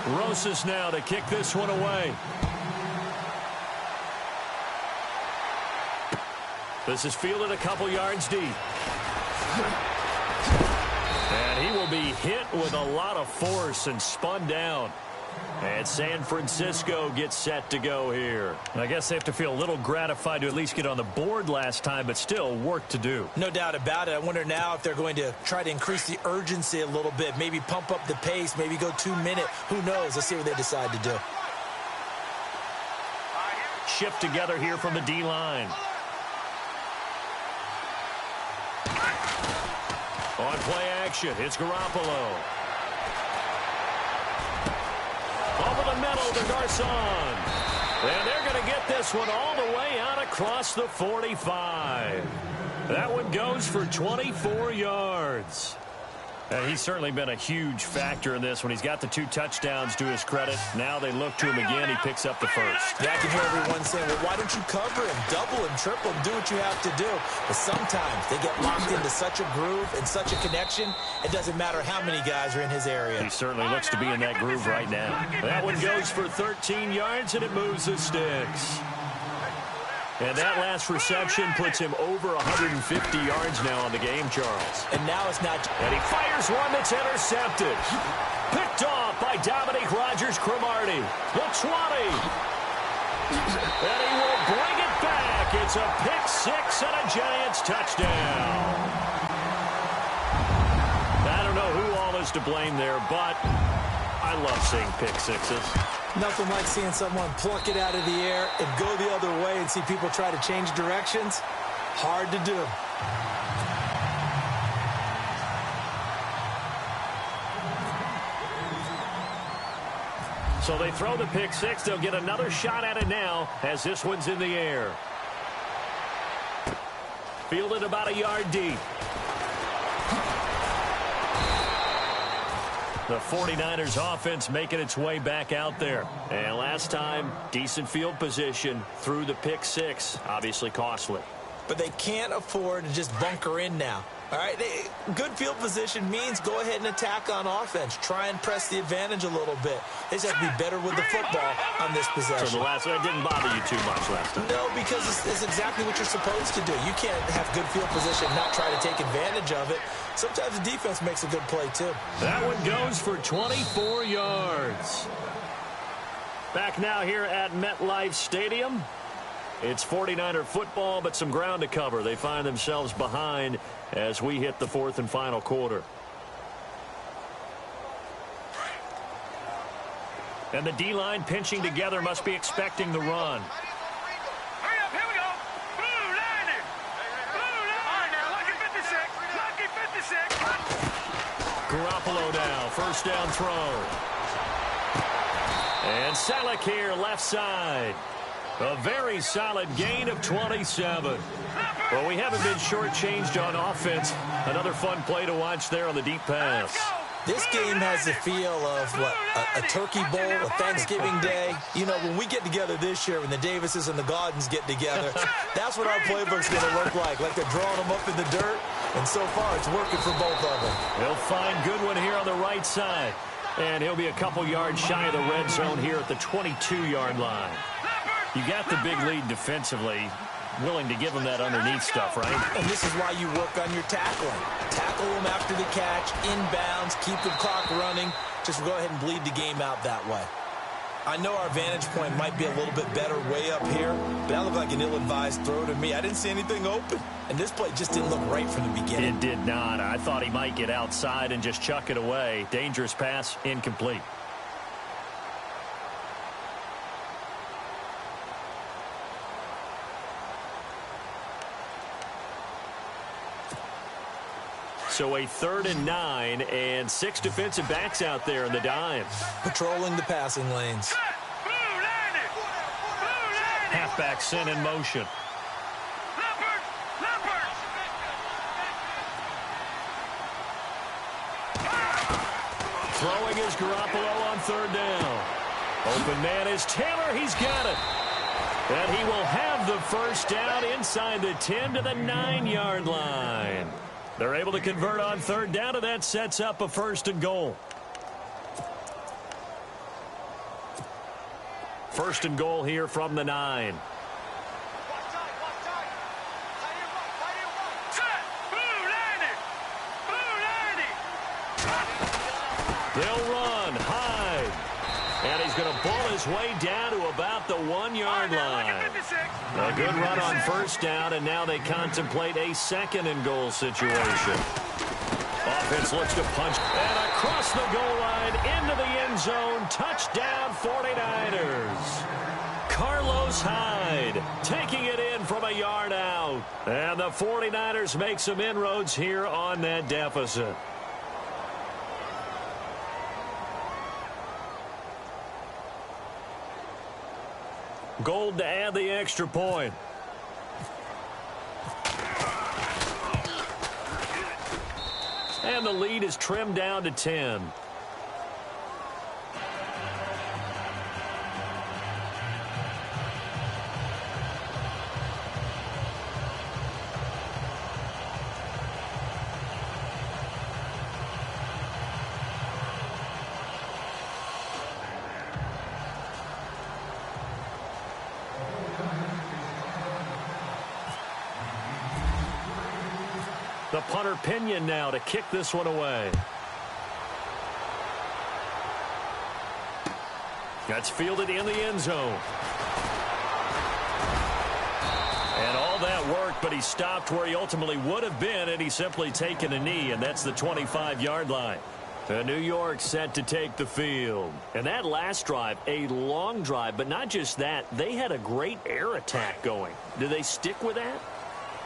Rosas now to kick this one away. This is fielded a couple yards deep. And he will be hit with a lot of force and spun down. And San Francisco gets set to go here. I guess they have to feel a little gratified to at least get on the board last time, but still work to do. No doubt about it. I wonder now if they're going to try to increase the urgency a little bit, maybe pump up the pace, maybe go 2 minute. Who knows? Let's see what they decide to do. Shift together here from the D-line. On play action, it's Garoppolo. Over the middle to Garcon. And they're going to get this one all the way out across the 45. That one goes for 24 yards. And he's certainly been a huge factor in this when he's got the 2 touchdowns to his credit. Now they look to him again. He picks up the first. Yeah, I can hear everyone saying, well, why don't you cover him, double him, triple him, do what you have to do. But sometimes they get locked into such a groove and such a connection, it doesn't matter how many guys are in his area. He certainly looks to be in that groove right now. That one goes for 13 yards, and it moves the sticks. And that last reception puts him over 150 yards now on the game, Charles. And now it's not... And he fires one that's intercepted. Picked off by Dominique Rodgers-Cromartie. The 20. And he will bring it back. It's a pick 6 and a Giants touchdown. I don't know who all is to blame there, but I love seeing pick 6s. Nothing like seeing someone pluck it out of the air and go the other way and see people try to change directions. Hard to do. So they throw the pick 6. They'll get another shot at it now as this one's in the air. Fielded about a yard deep. The 49ers offense making its way back out there. And last time, decent field position through the pick 6. Obviously costly. But they can't afford to just bunker in now. All right, good field position means go ahead and attack on offense. Try and press the advantage a little bit. They just have to be better with the football on this possession. So the last one didn't bother you too much last time. No, because it's exactly what you're supposed to do. You can't have good field position and not try to take advantage of it. Sometimes the defense makes a good play, too. That one goes for 24 yards. Back now here at MetLife Stadium. It's 49er football, but some ground to cover. They find themselves behind as we hit the 4th and final quarter. And the D-line pinching together must be expecting the run. Hurry up, here we go. Blue line it. Blue line. All right, now, lucky 56. Lucky 56. Garoppolo now, first down throw. And Selleck here, left side. A very solid gain of 27. Well, we haven't been shortchanged on offense. Another fun play to watch there on the deep pass. This game has the feel of, what, a turkey bowl, a Thanksgiving day. You know, when we get together this year, when the Davises and the Gaudens get together, that's what our playbook's going to look like they're drawing them up in the dirt. And so far, it's working for both of them. He'll find Goodwin here on the right side. And he'll be a couple yards shy of the red zone here at the 22-yard line. You got the big lead defensively, willing to give them that underneath stuff, right? And this is why you work on your tackling. Tackle them after the catch, inbounds, keep the clock running. Just go ahead and bleed the game out that way. I know our vantage point might be a little bit better way up here, but that looked like an ill-advised throw to me. I didn't see anything open, and this play just didn't look right from the beginning. It did not. I thought he might get outside and just chuck it away. Dangerous pass, incomplete. So a 3rd and 9 and 6 defensive backs out there in the dime. Patrolling the passing lanes. Halfback sent in motion. Throwing is Garoppolo on 3rd down. Open man is Taylor. He's got it. And he will have the first down inside the 10 to the 9-yard line. They're able to convert on 3rd down, and that sets up a 1st and goal. First and goal here from the 9. They'll run, hide, and he's going to bull his way down to about the 1-yard line. A good run on first down, and now they contemplate a second and goal situation. Offense looks to punch, and across the goal line, into the end zone, touchdown 49ers. Carlos Hyde taking it in from a yard out. And the 49ers make some inroads here on that deficit. Gold to add the extra point. And the lead is trimmed down to 10. The punter Pinion now to kick this one away. That's fielded in the end zone. And all that work, but he stopped where he ultimately would have been had he simply taken a knee, and that's the 25-yard line. New York set to take the field. And that last drive, a long drive, but not just that, they had a great air attack going. Do they stick with that?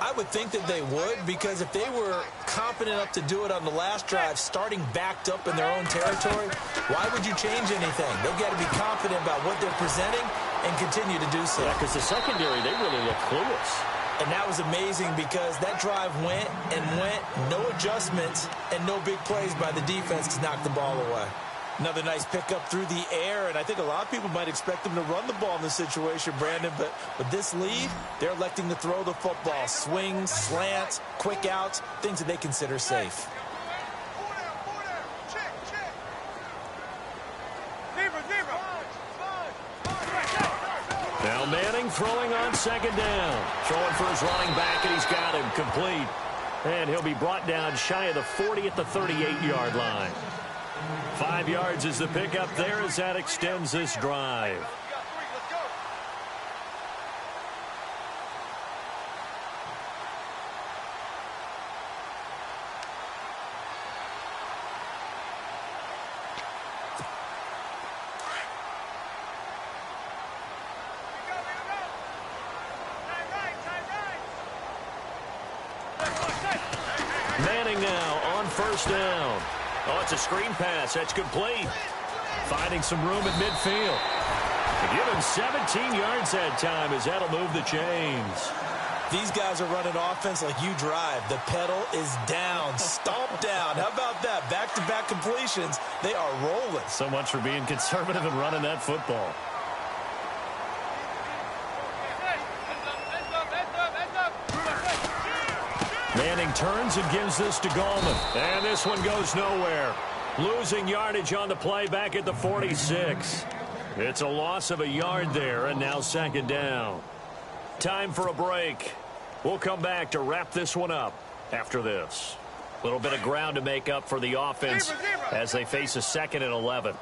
I would think that they would, because if they were confident enough to do it on the last drive, starting backed up in their own territory, why would you change anything? They've got to be confident about what they're presenting and continue to do so. Yeah, because the secondary, they really look clueless. And that was amazing because that drive went and went, no adjustments, and no big plays by the defense to knock the ball away. Another nice pickup through the air, and I think a lot of people might expect them to run the ball in this situation, Brandon, but with this lead, they're electing to throw the football. Swings, slants, quick outs, things that they consider safe. Now Manning throwing on second down. Throwing for his running back, and he's got him complete. And he'll be brought down shy of the 40 at the 38-yard line. 5 yards is the pickup there as that extends this drive. Manning now on first down. Oh, it's a screen pass. That's complete. Finding some room at midfield. Give him 17 yards that time as that'll move the chains. These guys are running offense like you drive. The pedal is down, stomped down. How about that? Back-to-back completions. They are rolling. So much for being conservative and running that football. Manning turns and gives this to Gallman. And this one goes nowhere. Losing yardage on the play back at the 46. It's a loss of a yard there, and now second down. Time for a break. We'll come back to wrap this one up after this. A little bit of ground to make up for the offense as they face a 2nd and 11.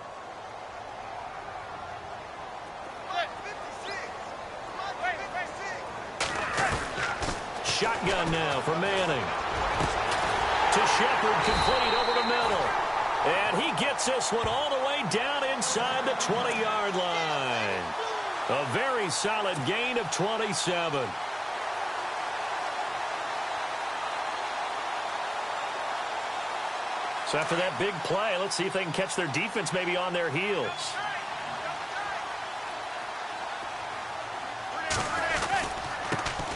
Shotgun now for Manning. To Shepard, complete over the middle. And he gets this one all the way down inside the 20-yard line. A very solid gain of 27. So after that big play, let's see if they can catch their defense maybe on their heels.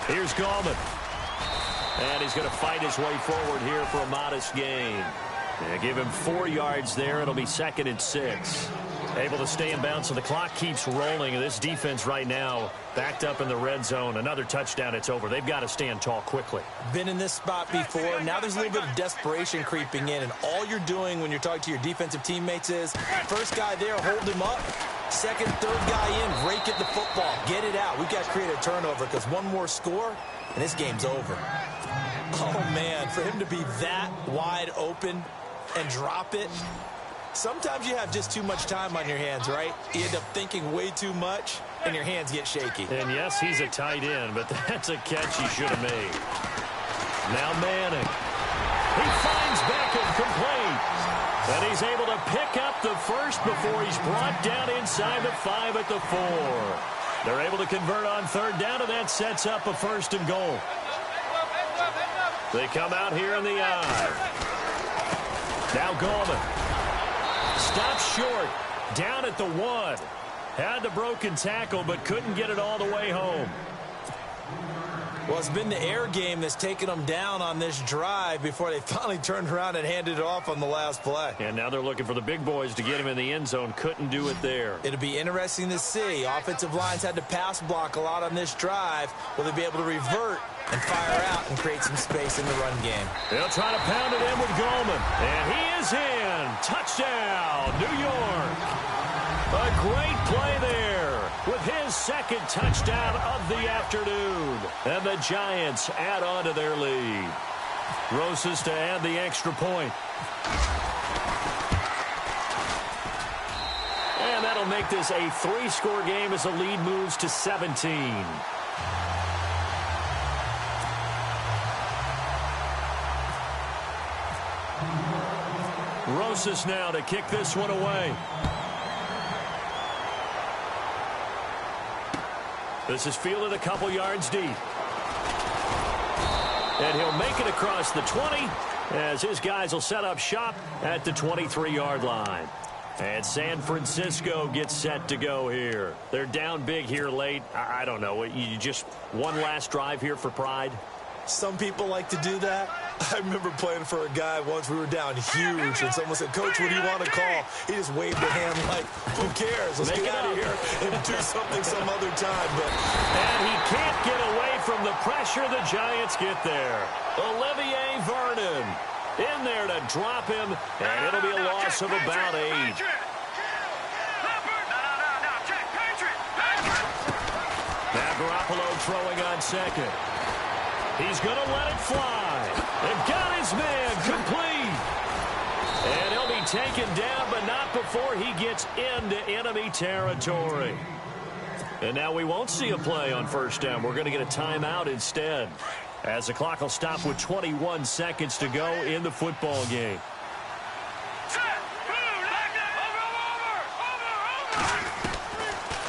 Here's Gallman. And he's going to fight his way forward here for a modest gain. Give him 4 yards there. It'll be 2nd and 6. Able to stay in bounds, so the clock keeps rolling. This defense right now backed up in the red zone. Another touchdown, it's over. They've got to stand tall quickly. Been in this spot before. Now there's a little bit of desperation creeping in, and all you're doing when you're talking to your defensive teammates is first guy there, hold him up. Second, third guy in, rake at the football. Get it out. We've got to create a turnover because one more score, and this game's over. Oh, man, for him to be that wide open and drop it. Sometimes you have just too much time on your hands, right? You end up thinking way too much, and your hands get shaky. And, yes, he's a tight end, but that's a catch he should have made. Now Manning. He finds Beckham complete. And he's able to pick up the first before he's brought down inside the 5 at the 4. They're able to convert on third down, and that sets up a 1st and goal. They come out here in the eye. Now Gallman. Stops short, down at the 1. Had the broken tackle, but couldn't get it all the way home. Well, it's been the air game that's taken them down on this drive before they finally turned around and handed it off on the last play. And now they're looking for the big boys to get him in the end zone. Couldn't do it there. It'll be interesting to see. Offensive lines had to pass block a lot on this drive. Will they be able to revert and fire out and create some space in the run game? They'll try to pound it in with Gallman. And he is in. Touchdown, New York. A great play there with his second touchdown of the afternoon. And the Giants add on to their lead. Rosas to add the extra point. And that'll make this a 3-score game as the lead moves to 17. Rosas now to kick this one away. This is fielded a couple yards deep. And he'll make it across the 20 as his guys will set up shop at the 23-yard line. And San Francisco gets set to go here. They're down big here late. I don't know. You just one last drive here for pride? Some people like to do that. I remember playing for a guy once. We were down huge, and someone said, "Coach, what do you want to call?" He just waved a hand like, "Who cares? Let's get out of here and do something some other time." And he can't get away from the pressure. The Giants get there. Olivier Vernon in there to drop him, and it'll be a loss of about 8. Now Garoppolo throwing on second. He's going to let it fly. And got his man complete. And he'll be taken down, but not before he gets into enemy territory. And now we won't see a play on first down. We're going to get a timeout instead, as the clock will stop with 21 seconds to go in the football game.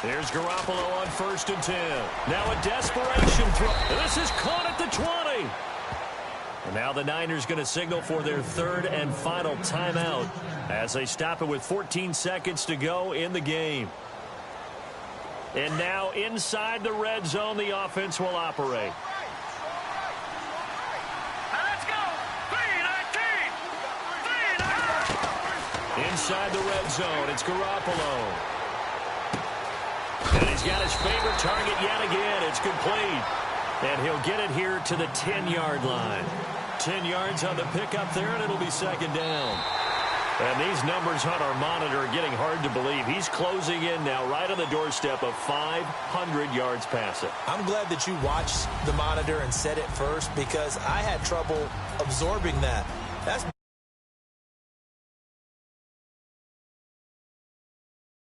Here's Garoppolo on 1st and 10. Now a desperation throw. This is caught at the 20. And now the Niners going to signal for their 3rd and final timeout as they stop it with 14 seconds to go in the game. And now inside the red zone, the offense will operate. Let's go. 3-19. Inside the red zone, it's Garoppolo. And he's got his favorite target yet again. It's complete. And he'll get it here to the 10-yard line. 10 yards on the pickup there, and it'll be 2nd down. And these numbers on our monitor are getting hard to believe. He's closing in now right on the doorstep of 500 yards passing. I'm glad that you watched the monitor and said it first, because I had trouble absorbing that. That's